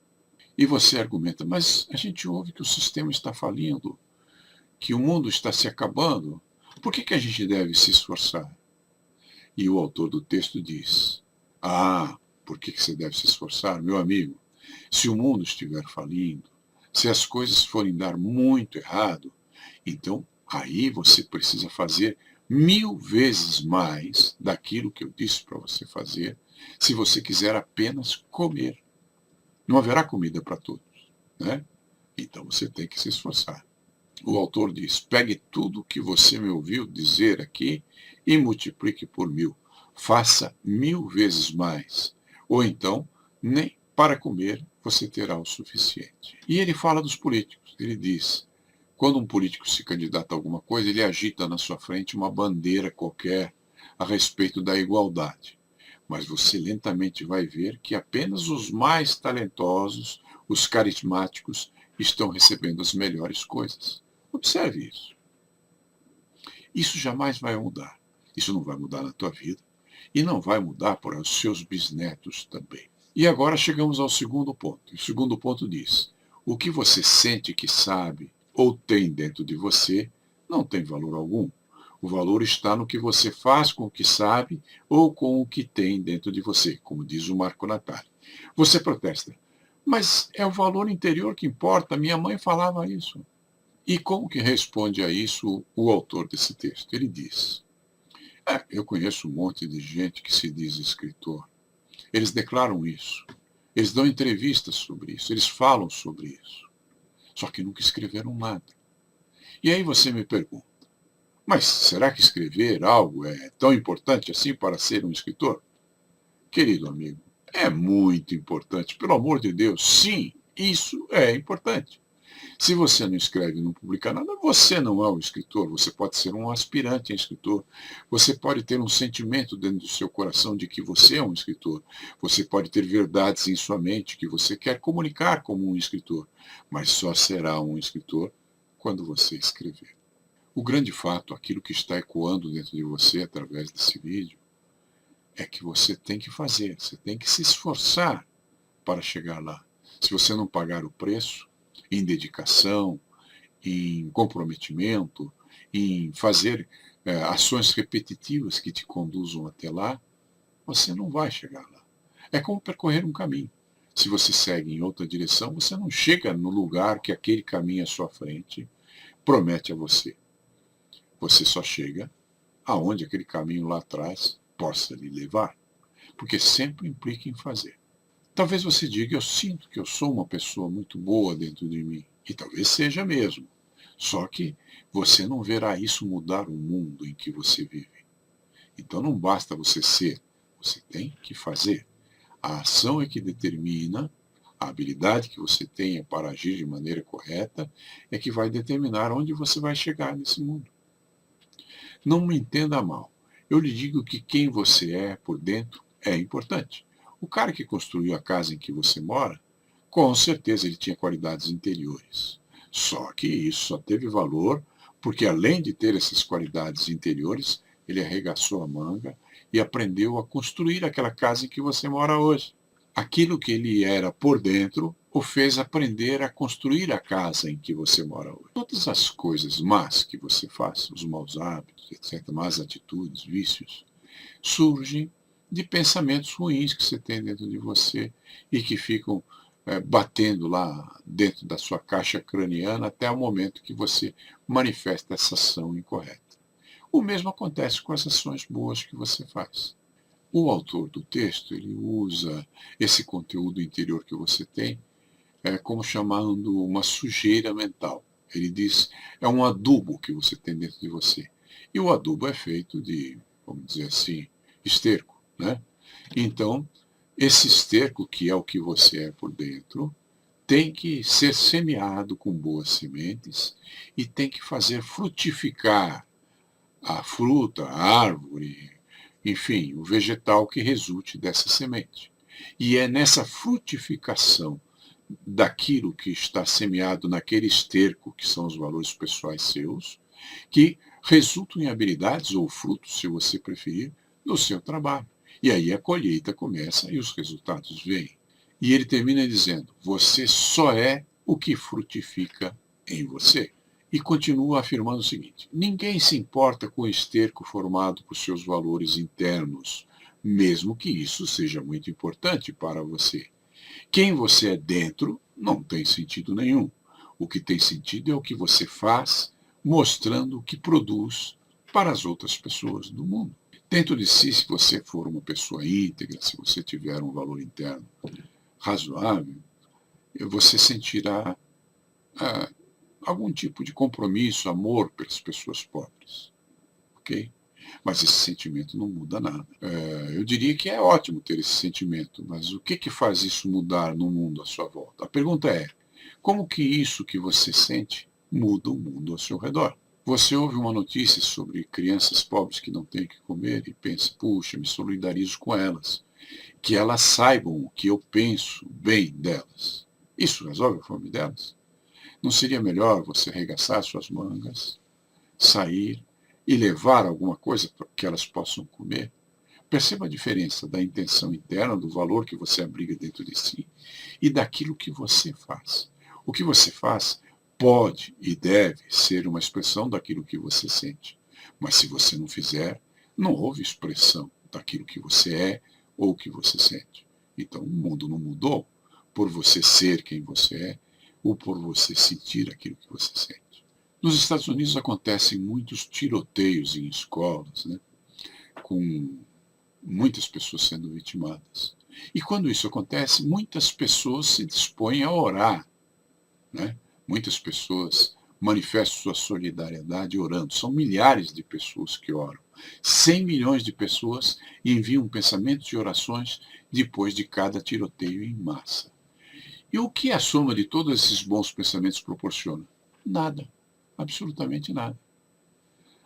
E você argumenta, mas a gente ouve que o sistema está falindo, que o mundo está se acabando, por que a gente deve se esforçar? E o autor do texto diz, por que você deve se esforçar? Meu amigo, se o mundo estiver falindo, se as coisas forem dar muito errado, então aí você precisa fazer 1000 vezes mais daquilo que eu disse para você fazer, se você quiser apenas comer. Não haverá comida para todos, né? Então você tem que se esforçar. O autor diz, pegue tudo o que você me ouviu dizer aqui e multiplique por 1000. Faça 1000 vezes mais. Ou então, nem para comer você terá o suficiente. E ele fala dos políticos. Ele diz, quando um político se candidata a alguma coisa, ele agita na sua frente uma bandeira qualquer a respeito da igualdade. Mas você lentamente vai ver que apenas os mais talentosos, os carismáticos, estão recebendo as melhores coisas. Observe isso. Isso jamais vai mudar. Isso não vai mudar na tua vida e não vai mudar para os seus bisnetos também. E agora chegamos ao segundo ponto. O segundo ponto diz, o que você sente que sabe ou tem dentro de você não tem valor algum. O valor está no que você faz com o que sabe ou com o que tem dentro de você, como diz o Marco Natali. Você protesta, mas é o valor interior que importa, minha mãe falava isso. E como que responde a isso o autor desse texto? Ele diz, eu conheço um monte de gente que se diz escritor. Eles declaram isso. Eles dão entrevistas sobre isso. Eles falam sobre isso. Só que nunca escreveram nada. E aí você me pergunta, mas será que escrever algo é tão importante assim para ser um escritor? Querido amigo, é muito importante. Pelo amor de Deus, sim, isso é importante. Se você não escreve e não publica nada, você não é um escritor, você pode ser um aspirante a escritor, você pode ter um sentimento dentro do seu coração de que você é um escritor, você pode ter verdades em sua mente que você quer comunicar como um escritor, mas só será um escritor quando você escrever. O grande fato, aquilo que está ecoando dentro de você através desse vídeo, é que você tem que fazer, você tem que se esforçar para chegar lá. Se você não pagar o preço, em dedicação, em comprometimento, em fazer ações repetitivas que te conduzam até lá, você não vai chegar lá. É como percorrer um caminho. Se você segue em outra direção, você não chega no lugar que aquele caminho à sua frente promete a você. Você só chega aonde aquele caminho lá atrás possa lhe levar, porque sempre implica em fazer. Talvez você diga, eu sinto que eu sou uma pessoa muito boa dentro de mim, e talvez seja mesmo. Só que você não verá isso mudar o mundo em que você vive. Então não basta você ser, você tem que fazer. A ação é que determina, a habilidade que você tenha para agir de maneira correta é que vai determinar onde você vai chegar nesse mundo. Não me entenda mal. Eu lhe digo que quem você é por dentro é importante. O cara que construiu a casa em que você mora, com certeza ele tinha qualidades interiores. Só que isso só teve valor porque, além de ter essas qualidades interiores, ele arregaçou a manga e aprendeu a construir aquela casa em que você mora hoje. Aquilo que ele era por dentro o fez aprender a construir a casa em que você mora hoje. Todas as coisas más que você faz, os maus hábitos, etc., más atitudes, vícios, surgem de pensamentos ruins que você tem dentro de você e que ficam batendo lá dentro da sua caixa craniana até o momento que você manifesta essa ação incorreta. O mesmo acontece com as ações boas que você faz. O autor do texto, ele usa esse conteúdo interior que você tem como chamando uma sujeira mental. Ele diz, é um adubo que você tem dentro de você. E o adubo é feito de, vamos dizer assim, esterco, né? Então, esse esterco, que é o que você é por dentro, tem que ser semeado com boas sementes e tem que fazer frutificar a fruta, a árvore, enfim, o vegetal que resulte dessa semente. E é nessa frutificação daquilo que está semeado naquele esterco, que são os valores pessoais seus, que resultam em habilidades ou frutos, se você preferir, do seu trabalho. E aí a colheita começa e os resultados vêm. E ele termina dizendo, você só é o que frutifica em você. E continua afirmando o seguinte, ninguém se importa com o esterco formado por seus valores internos, mesmo que isso seja muito importante para você. Quem você é dentro não tem sentido nenhum. O que tem sentido é o que você faz, mostrando o que produz para as outras pessoas do mundo. Dentro de si, se você for uma pessoa íntegra, se você tiver um valor interno razoável, você sentirá algum tipo de compromisso, amor pelas pessoas pobres. Ok? Mas esse sentimento não muda nada. Eu diria que é ótimo ter esse sentimento, mas o que faz isso mudar no mundo à sua volta? A pergunta é, como que isso que você sente muda o mundo ao seu redor? Você ouve uma notícia sobre crianças pobres que não têm o que comer e pensa, puxa, me solidarizo com elas. Que elas saibam o que eu penso bem delas. Isso resolve a fome delas? Não seria melhor você arregaçar suas mangas, sair e levar alguma coisa para que elas possam comer? Perceba a diferença da intenção interna, do valor que você abriga dentro de si e daquilo que você faz. O que você faz pode e deve ser uma expressão daquilo que você sente. Mas se você não fizer, não houve expressão daquilo que você é ou que você sente. Então o mundo não mudou por você ser quem você é ou por você sentir aquilo que você sente. Nos Estados Unidos acontecem muitos tiroteios em escolas, né, com muitas pessoas sendo vitimadas. E quando isso acontece, muitas pessoas se dispõem a orar, né? Muitas pessoas manifestam sua solidariedade orando. São milhares de pessoas que oram. 100 milhões de pessoas enviam pensamentos e orações depois de cada tiroteio em massa. E o que a soma de todos esses bons pensamentos proporciona? Nada. Absolutamente nada.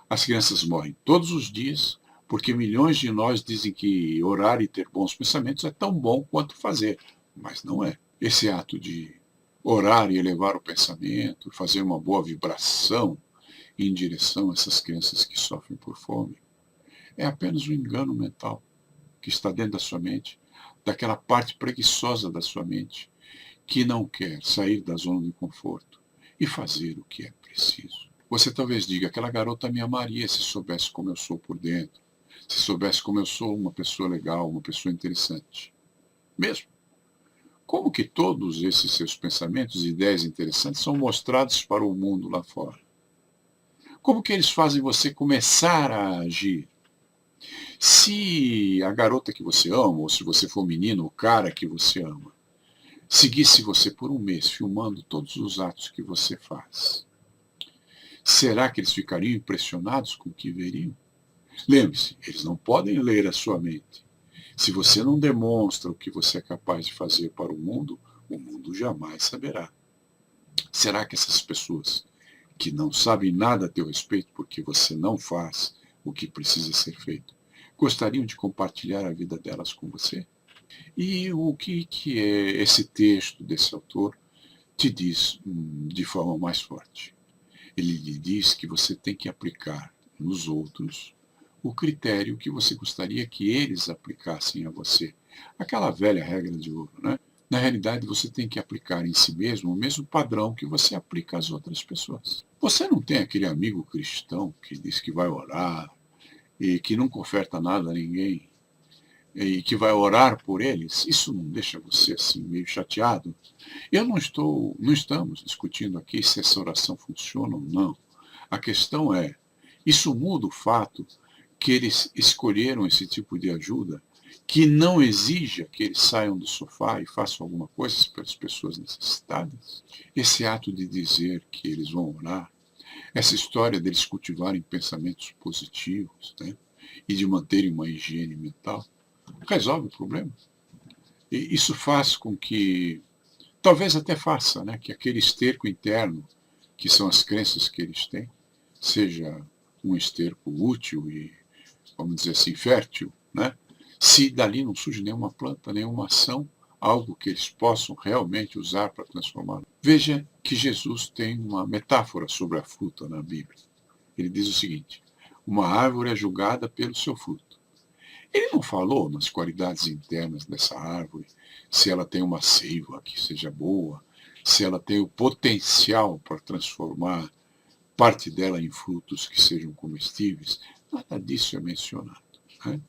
As crianças morrem todos os dias porque milhões de nós dizem que orar e ter bons pensamentos é tão bom quanto fazer. Mas não é. Esse ato de orar e elevar o pensamento, fazer uma boa vibração em direção a essas crianças que sofrem por fome, é apenas um engano mental que está dentro da sua mente, daquela parte preguiçosa da sua mente, que não quer sair da zona de conforto e fazer o que é preciso. Você talvez diga, aquela garota me amaria se soubesse como eu sou por dentro, se soubesse como eu sou uma pessoa legal, uma pessoa interessante. Mesmo. Como que todos esses seus pensamentos e ideias interessantes são mostrados para o mundo lá fora? Como que eles fazem você começar a agir? Se a garota que você ama, ou se você for menino, o cara que você ama, seguisse você por um mês filmando todos os atos que você faz, Será que eles ficariam impressionados com o que veriam? Lembre-se, eles não podem ler a sua mente. Se você não demonstra o que você é capaz de fazer para o mundo jamais saberá. Será que essas pessoas que não sabem nada a teu respeito porque você não faz o que precisa ser feito, gostariam de compartilhar a vida delas com você? E o que é esse texto desse autor te diz de forma mais forte? Ele lhe diz que você tem que aplicar nos outros o critério que você gostaria que eles aplicassem a você. Aquela velha regra de ouro, né? Na realidade, você tem que aplicar em si mesmo o mesmo padrão que você aplica às outras pessoas. Você não tem aquele amigo cristão que diz que vai orar e que nunca oferta nada a ninguém e que vai orar por eles? Isso não deixa você assim meio chateado? Não estamos discutindo aqui se essa oração funciona ou não. A questão é, isso muda o fato que eles escolheram esse tipo de ajuda, que não exija que eles saiam do sofá e façam alguma coisa pelas pessoas necessitadas? Esse ato de dizer que eles vão orar, essa história deles cultivarem pensamentos positivos, né, e de manterem uma higiene mental, resolve o problema. E isso faz com que, talvez até faça, né, que aquele esterco interno, que são as crenças que eles têm, seja um esterco útil e, vamos dizer assim, fértil, né? Se dali não surge nenhuma planta, nenhuma ação, algo que eles possam realmente usar para transformar. Veja que Jesus tem uma metáfora sobre a fruta na Bíblia. Ele diz o seguinte: uma árvore é julgada pelo seu fruto. Ele não falou nas qualidades internas dessa árvore, se ela tem uma seiva que seja boa, se ela tem o potencial para transformar parte dela em frutos que sejam comestíveis. Nada disso é mencionado, né?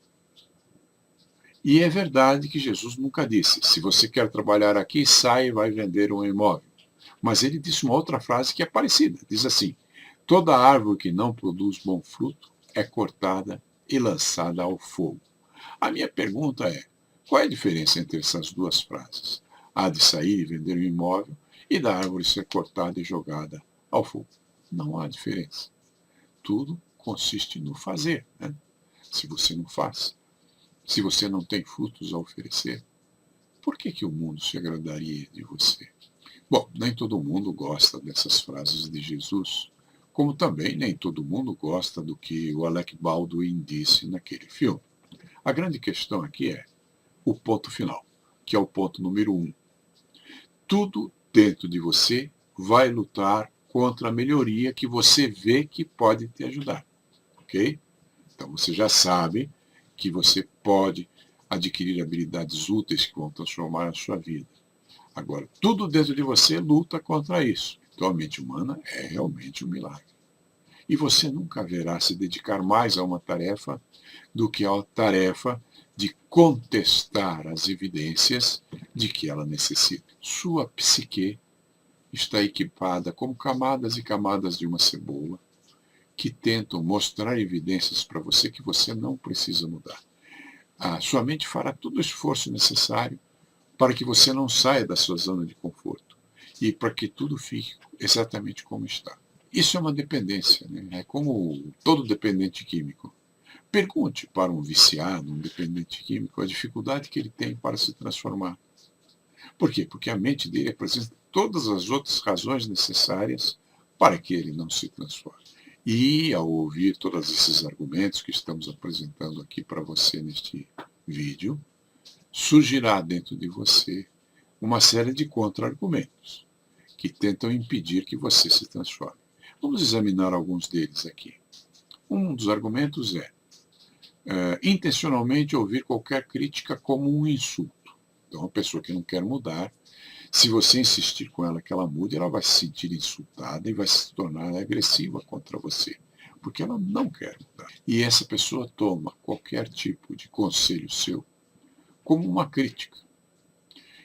E é verdade que Jesus nunca disse: se você quer trabalhar aqui, sai e vai vender um imóvel. Mas ele disse uma outra frase que é parecida. Diz assim: toda árvore que não produz bom fruto é cortada e lançada ao fogo. A minha pergunta é: qual é a diferença entre essas duas frases? A de sair e vender um imóvel e da árvore ser cortada e jogada ao fogo. Não há diferença. Tudo consiste no fazer, né? Se você não faz, se você não tem frutos a oferecer, por que o mundo se agradaria de você? Bom, nem todo mundo gosta dessas frases de Jesus, como também nem todo mundo gosta do que o Alec Baldwin disse naquele filme. A grande questão aqui é o ponto final, que é o ponto número 1. Tudo dentro de você vai lutar contra a melhoria que você vê que pode te ajudar, ok? Então você já sabe que você pode adquirir habilidades úteis que vão transformar a sua vida. Agora, tudo dentro de você luta contra isso. Então a mente humana é realmente um milagre. E você nunca verá se dedicar mais a uma tarefa do que a tarefa de contestar as evidências de que ela necessita. Sua psique está equipada como camadas e camadas de uma cebola que tentam mostrar evidências para você que você não precisa mudar. A sua mente fará todo o esforço necessário para que você não saia da sua zona de conforto e para que tudo fique exatamente como está. Isso é uma dependência, né? É como todo dependente químico. Pergunte para um viciado, um dependente químico, a dificuldade que ele tem para se transformar. Por quê? Porque a mente dele apresenta todas as outras razões necessárias para que ele não se transforme. E, ao ouvir todos esses argumentos que estamos apresentando aqui para você neste vídeo, surgirá dentro de você uma série de contra-argumentos que tentam impedir que você se transforme. Vamos examinar alguns deles aqui. Um dos argumentos é intencionalmente ouvir qualquer crítica como um insulto. Então, a pessoa que não quer mudar, se você insistir com ela que ela mude, ela vai se sentir insultada e vai se tornar agressiva contra você, porque ela não quer mudar. E essa pessoa toma qualquer tipo de conselho seu como uma crítica.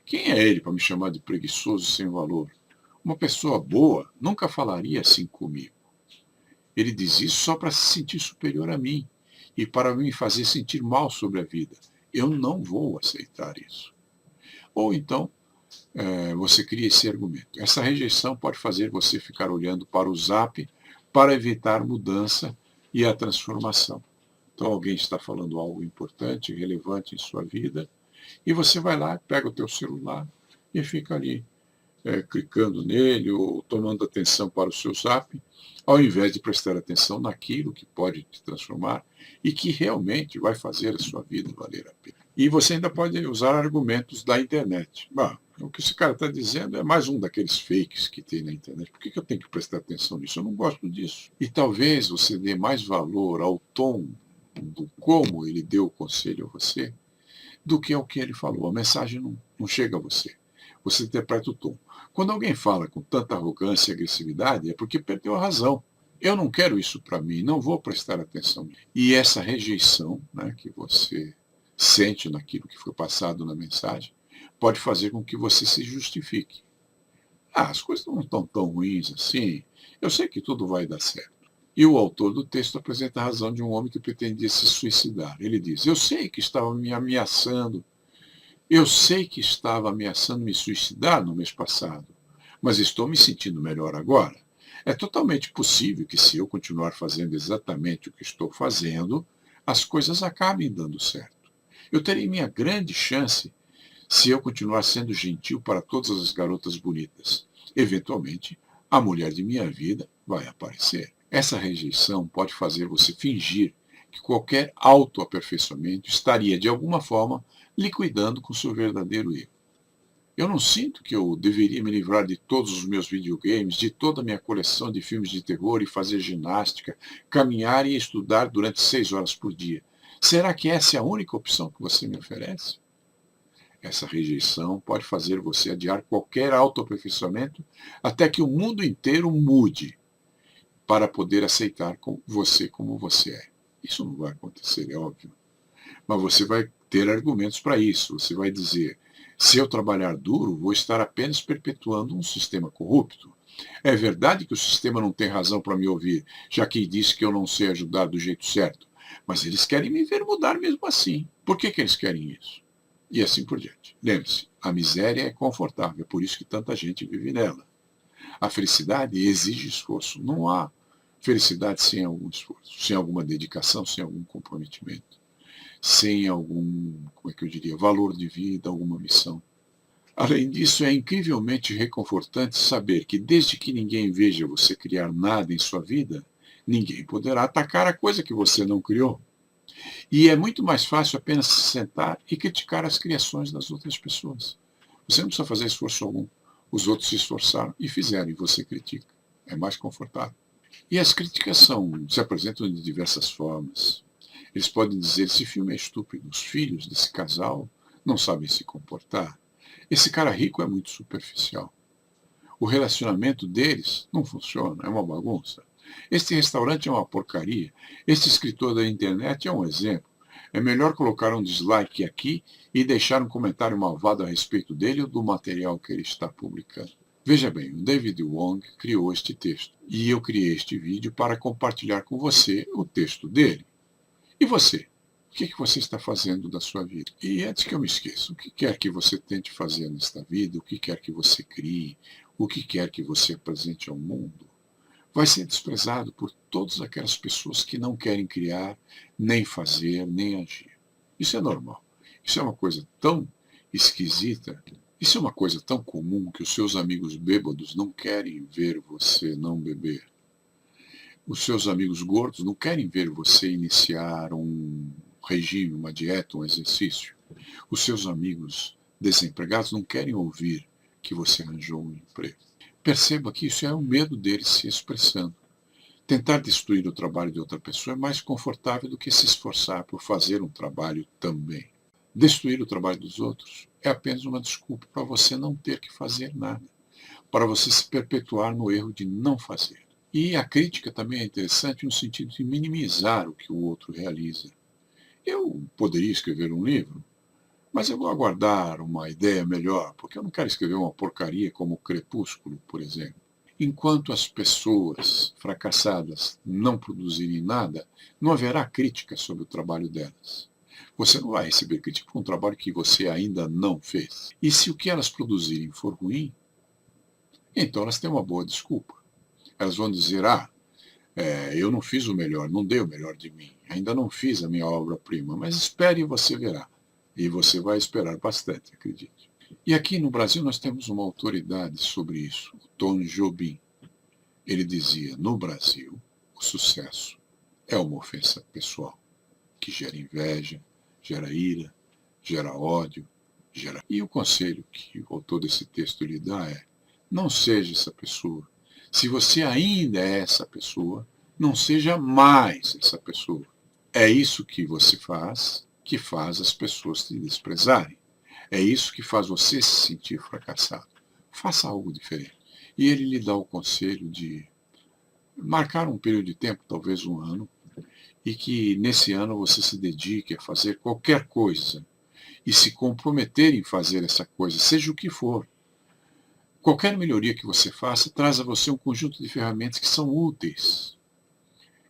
Quem é ele para me chamar de preguiçoso sem valor? Uma pessoa boa nunca falaria assim comigo. Ele diz isso só para se sentir superior a mim e para me fazer sentir mal sobre a vida. Eu não vou aceitar isso. Ou então, você cria esse argumento. Essa rejeição pode fazer você ficar olhando para o Zap para evitar mudança e a transformação. Então alguém está falando algo importante, relevante em sua vida, e você vai lá, pega o teu celular e fica ali clicando nele ou tomando atenção para o seu zap, ao invés de prestar atenção naquilo que pode te transformar e que realmente vai fazer a sua vida valer a pena. E você ainda pode usar argumentos da internet. Bah, o que esse cara está dizendo é mais um daqueles fakes que tem na internet. Por que eu tenho que prestar atenção nisso? Eu não gosto disso. E talvez você dê mais valor ao tom do como ele deu o conselho a você do que ao que ele falou. A mensagem não chega a você. Você interpreta o tom. Quando alguém fala com tanta arrogância e agressividade, é porque perdeu a razão. Eu não quero isso para mim, não vou prestar atenção. E essa rejeição, né, que você sente naquilo que foi passado na mensagem, pode fazer com que você se justifique. As coisas não estão tão ruins assim, eu sei que tudo vai dar certo. E o autor do texto apresenta a razão de um homem que pretendia se suicidar. Ele diz, eu sei que estava me ameaçando, eu sei que estava ameaçando me suicidar no mês passado, mas estou me sentindo melhor agora. É totalmente possível que, se eu continuar fazendo exatamente o que estou fazendo, as coisas acabem dando certo. Eu terei minha grande chance se eu continuar sendo gentil para todas as garotas bonitas. Eventualmente, a mulher de minha vida vai aparecer. Essa rejeição pode fazer você fingir que qualquer autoaperfeiçoamento estaria, de alguma forma, liquidando com seu verdadeiro eu. Eu não sinto que eu deveria me livrar de todos os meus videogames, de toda a minha coleção de filmes de terror e fazer ginástica, caminhar e estudar durante 6 horas por dia. Será que essa é a única opção que você me oferece? Essa rejeição pode fazer você adiar qualquer autoaperfeiçoamento até que o mundo inteiro mude para poder aceitar você como você é. Isso não vai acontecer, é óbvio. Mas você vai ter argumentos para isso. Você vai dizer, se eu trabalhar duro, vou estar apenas perpetuando um sistema corrupto. É verdade que o sistema não tem razão para me ouvir, já que disse que eu não sei ajudar do jeito certo. Mas eles querem me ver mudar mesmo assim. Por que eles querem isso? E assim por diante. Lembre-se, a miséria é confortável, é por isso que tanta gente vive nela. A felicidade exige esforço. Não há felicidade sem algum esforço, sem alguma dedicação, sem algum comprometimento, sem algum, como é que eu diria, valor de vida, alguma missão. Além disso, é incrivelmente reconfortante saber que, desde que ninguém veja você criar nada em sua vida, ninguém poderá atacar a coisa que você não criou. E é muito mais fácil apenas se sentar e criticar as criações das outras pessoas. Você não precisa fazer esforço algum. Os outros se esforçaram e fizeram, e você critica. É mais confortável. E as críticas se apresentam de diversas formas. Eles podem dizer, esse filme é estúpido, os filhos desse casal não sabem se comportar. Esse cara rico é muito superficial. O relacionamento deles não funciona, é uma bagunça. Este restaurante é uma porcaria. Este escritor da internet é um exemplo. É melhor colocar um dislike aqui e deixar um comentário malvado a respeito dele ou do material que ele está publicando. Veja bem, o David Wong criou este texto e eu criei este vídeo para compartilhar com você o texto dele. E você? O que você está fazendo da sua vida? E antes que eu me esqueça, o que quer que você tente fazer nesta vida, o que quer que você crie, o que quer que você apresente ao mundo, vai ser desprezado por todas aquelas pessoas que não querem criar, nem fazer, nem agir. Isso é normal. Isso é uma coisa tão esquisita, isso é uma coisa tão comum que os seus amigos bêbados não querem ver você não beber. Os seus amigos gordos não querem ver você iniciar um regime, uma dieta, um exercício. Os seus amigos desempregados não querem ouvir que você arranjou um emprego. Perceba que isso é o medo deles se expressando. Tentar destruir o trabalho de outra pessoa é mais confortável do que se esforçar por fazer um trabalho também. Destruir o trabalho dos outros é apenas uma desculpa para você não ter que fazer nada, para você se perpetuar no erro de não fazer. E a crítica também é interessante no sentido de minimizar o que o outro realiza. Eu poderia escrever um livro, mas eu vou aguardar uma ideia melhor, porque eu não quero escrever uma porcaria como Crepúsculo, por exemplo. Enquanto as pessoas fracassadas não produzirem nada, não haverá crítica sobre o trabalho delas. Você não vai receber crítica por um trabalho que você ainda não fez. E se o que elas produzirem for ruim, então elas têm uma boa desculpa. Elas vão dizer, Eu não fiz o melhor, não dei o melhor de mim, ainda não fiz a minha obra-prima, mas espere e você verá. E você vai esperar bastante, acredite. E aqui no Brasil nós temos uma autoridade sobre isso, o Tom Jobim. Ele dizia, no Brasil, o sucesso é uma ofensa pessoal, que gera inveja, gera ira, gera ódio, gera... E o conselho que o autor desse texto lhe dá é, não seja essa pessoa. Se você ainda é essa pessoa, não seja mais essa pessoa. É isso que você faz, que faz as pessoas te desprezarem. É isso que faz você se sentir fracassado. Faça algo diferente. E ele lhe dá o conselho de marcar um período de tempo, talvez um ano, e que nesse ano você se dedique a fazer qualquer coisa e se comprometer em fazer essa coisa, seja o que for. Qualquer melhoria que você faça traz a você um conjunto de ferramentas que são úteis,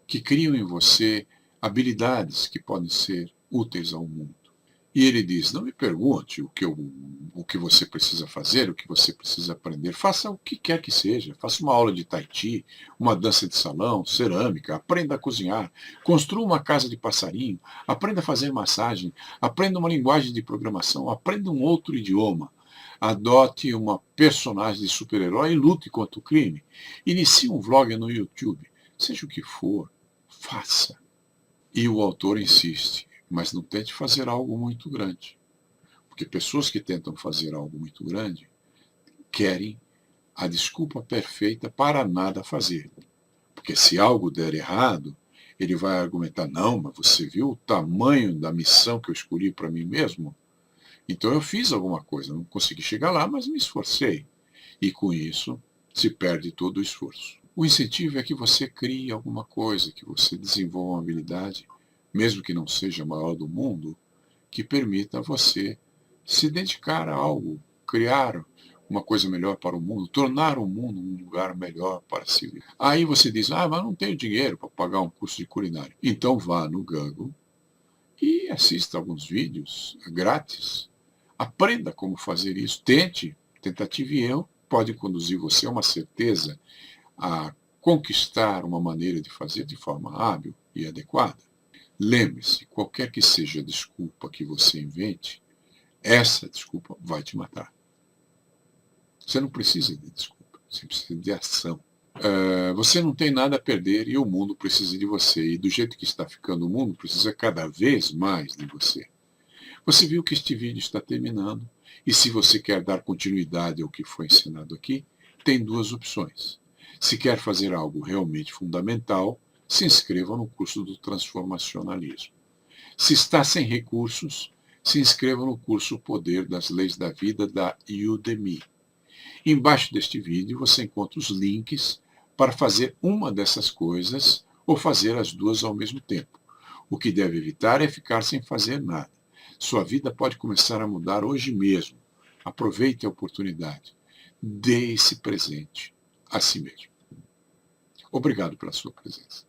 que criam em você habilidades que podem ser úteis ao mundo. E ele diz, não me pergunte o que você precisa fazer, o que você precisa aprender. Faça o que quer que seja. Faça uma aula de tai chi, uma dança de salão, cerâmica, aprenda a cozinhar, construa uma casa de passarinho, aprenda a fazer massagem, aprenda uma linguagem de programação, aprenda um outro idioma. Adote uma personagem de super-herói e lute contra o crime. Inicie um vlog no YouTube. Seja o que for, faça. E o autor insiste, mas não tente fazer algo muito grande. Porque pessoas que tentam fazer algo muito grande querem a desculpa perfeita para nada fazer. Porque se algo der errado, ele vai argumentar, não, mas você viu o tamanho da missão que eu escolhi para mim mesmo? Então eu fiz alguma coisa, não consegui chegar lá, mas me esforcei. E com isso se perde todo o esforço. O incentivo é que você crie alguma coisa, que você desenvolva uma habilidade, mesmo que não seja a maior do mundo, que permita a você se dedicar a algo, criar uma coisa melhor para o mundo, tornar o mundo um lugar melhor para se viver. Aí você diz, mas não tenho dinheiro para pagar um curso de culinária. Então vá no Google e assista alguns vídeos grátis. Aprenda como fazer isso. Tente, tentativa e erro pode conduzir você a uma certeza a conquistar uma maneira de fazer de forma hábil e adequada. Lembre-se, qualquer que seja a desculpa que você invente, essa desculpa vai te matar. Você não precisa de desculpa, você precisa de ação. Você não tem nada a perder e o mundo precisa de você. E do jeito que está ficando o mundo, precisa cada vez mais de você. Você viu que este vídeo está terminando. E se você quer dar continuidade ao que foi ensinado aqui, tem duas opções. Se quer fazer algo realmente fundamental, se inscreva no curso do transformacionalismo. Se está sem recursos, se inscreva no curso O Poder das Leis da Vida da Udemy. Embaixo deste vídeo você encontra os links para fazer uma dessas coisas ou fazer as duas ao mesmo tempo. O que deve evitar é ficar sem fazer nada. Sua vida pode começar a mudar hoje mesmo. Aproveite a oportunidade. Dê esse presente a si mesmo. Obrigado pela sua presença.